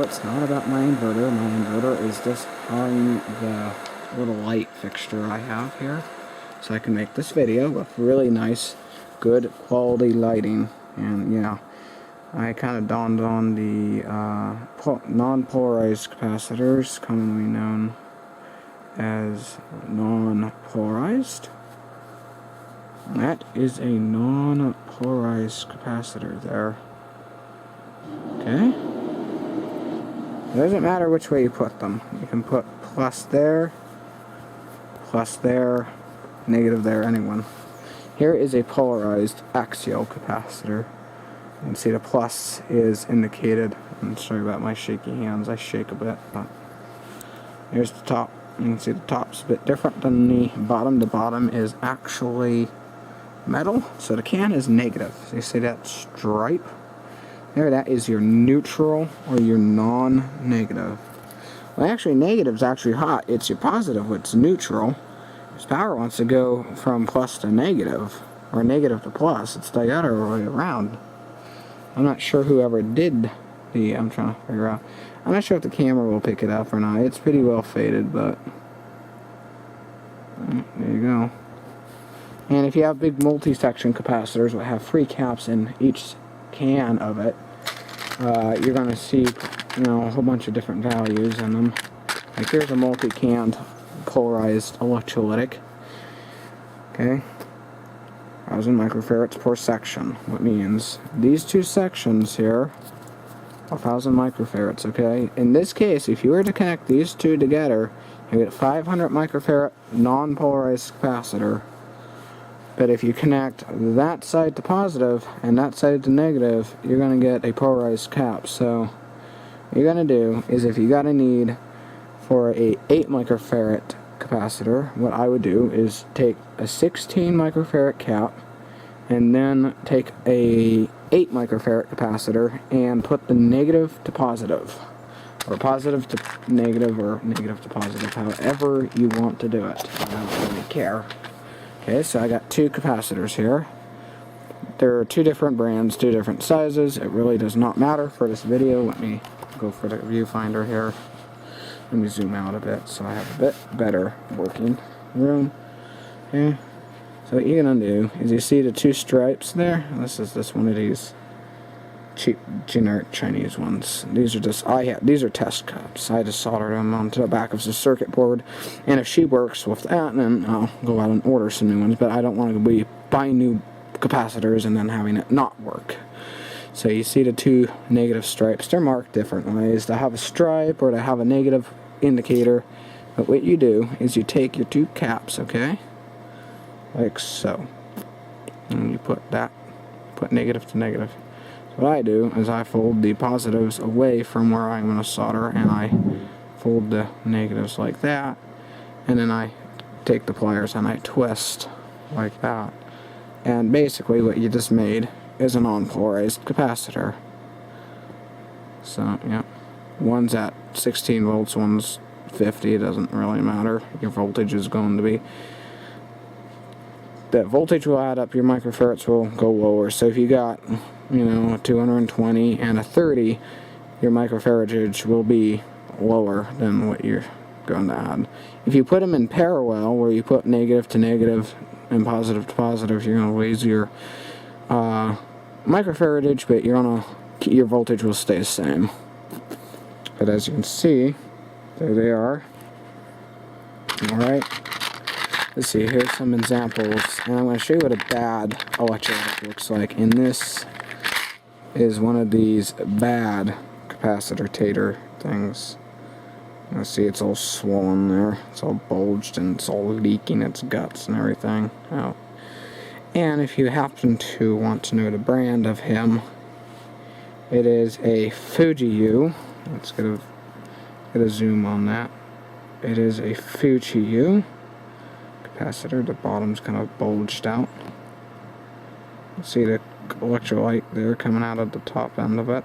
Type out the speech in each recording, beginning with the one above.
it's not about my inverter. My inverter is just on the little light fixture I have here, so I can make this video with really nice, good quality lighting. And yeah, I kind of dawned on the non-polarized capacitors, commonly known as non-polarized. That is a non-polarized capacitor there. Okay? It doesn't matter which way you put them. You can put plus there, negative there, anyone. Here is a polarized axial capacitor. You can see the plus is indicated. I'm sorry about my shaky hands. I shake a bit, but here's the top. You can see the top's a bit different than the bottom. The bottom is actually metal, so the can is negative. So you see that stripe? There, that is your neutral or your non-negative. Well, actually, negative is actually hot. It's your positive, it's neutral. This power wants to go from plus to negative, or negative to plus. It's the other way around. I'm not sure whoever did the, I'm trying to figure out. I'm not sure if the camera will pick it up or not. It's pretty well faded, but there you go. And if you have big multi-section capacitors that have 3 caps in each can of it, you're going to see, you know, a whole bunch of different values in them. Like here's a multi-canned polarized electrolytic. Okay, 1,000 microfarads per section. What means these 2 sections here, 1,000 microfarads. Okay, in this case, if you were to connect these 2 together, you get 500 microfarad non-polarized capacitor. But if you connect that side to positive and that side to negative, you're going to get a polarized cap. So what you're going to do is, if you got a need for a 8 microfarad capacitor, what I would do is take a 16 microfarad cap and then take a 8 microfarad capacitor and put the negative to positive, or positive to negative, or negative to positive, however you want to do it. I don't really care. Okay, so I got 2 capacitors here. There are 2 different brands, 2 different sizes. It really does not matter for this video. Let me go for the viewfinder here. Let me zoom out a bit so I have a bit better working room. Okay, so what you're gonna do is, you see the 2 stripes there? This is one of these cheap generic Chinese ones. These are just, these are test cups. I just soldered them onto the back of the circuit board, and if she works with that, then I'll go out and order some new ones. But I don't want to be buying new capacitors and then having it not work. So you see the 2 negative stripes. They're marked different ways. They have a stripe or they have a negative indicator. But what you do is you take your 2 caps, okay, like so, and you put negative to negative. What I do is I fold the positives away from where I'm going to solder, and I fold the negatives like that, and then I take the pliers and I twist like that. And basically what you just made is a non-polarized capacitor. So, yeah, one's at 16 volts, one's 50, it doesn't really matter. Your voltage is going to be, that voltage will add up, your microfarads will go lower. So if you got, you know, a 220 and a 30, your microfarage will be lower than what you're going to add. If you put them in parallel, where you put negative to negative and positive to positive, you're going to raise your microfarage, but your voltage will stay the same. But as you can see, there they are. Alright, let's see, here's some examples, and I'm going to show you what a bad electrolytic looks like. And this is one of these bad capacitor tater things. You see, it's all swollen there, it's all bulged, and it's all leaking its guts and everything out. And if you happen to want to know the brand of him, it is a Fujiu. Let's get a zoom on that. It is a Fujiu capacitor. The bottom's kind of bulged out. See the electrolyte there coming out of the top end of it.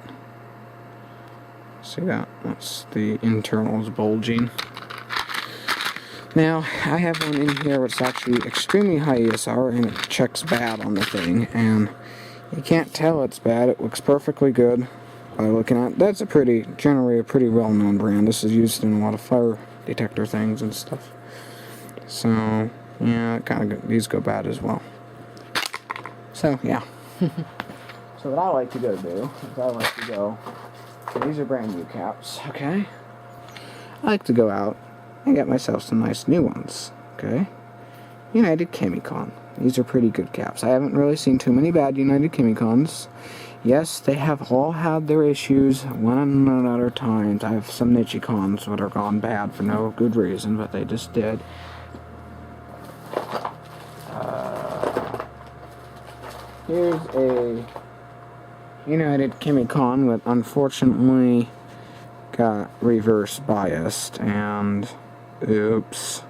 See that? That's the internals bulging. Now, I have one in here which is actually extremely high ESR, and it checks bad on the thing, and you can't tell it's bad. It looks perfectly good. by looking at. That's generally a pretty well-known brand. This is used in a lot of fire detector things and stuff. So, yeah, these go bad as well. So, yeah. So what I like to go do is these are brand new caps, okay? I like to go out and get myself some nice new ones, okay? United Chemicon. These are pretty good caps. I haven't really seen too many bad United Chemicons. Yes, they have all had their issues one and another times. I have some Nichicons that are gone bad for no good reason, but they just did. Here's a United Chemicon that unfortunately got reverse biased and oops,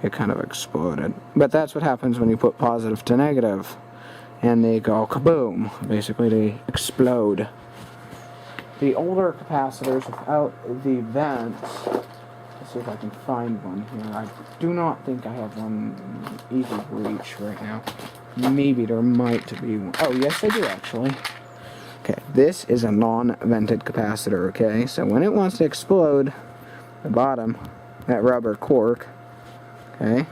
it kind of exploded. But that's what happens when you put positive to negative and they go kaboom. Basically they explode. The older capacitors without the vents, let's see if I can find one here. I do not think I have one easy reach right now. Maybe there might be one. Oh, yes, I do actually. Okay, this is a non-vented capacitor, okay? So when it wants to explode, the bottom, that rubber cork, okay,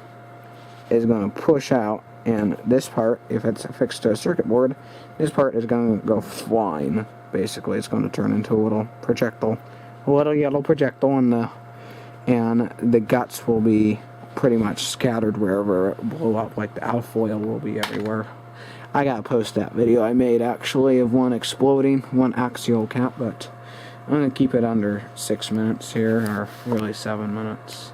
is going to push out, and this part, if it's affixed to a circuit board, this part is going to go flying. Basically, it's going to turn into a little projectile, a little yellow projectile, and the guts will be pretty much scattered wherever it blew up, like the alfoil will be everywhere. I gotta post that video I made actually of one exploding, one axial cap, but I'm gonna keep it under 6 minutes here, or really 7 minutes.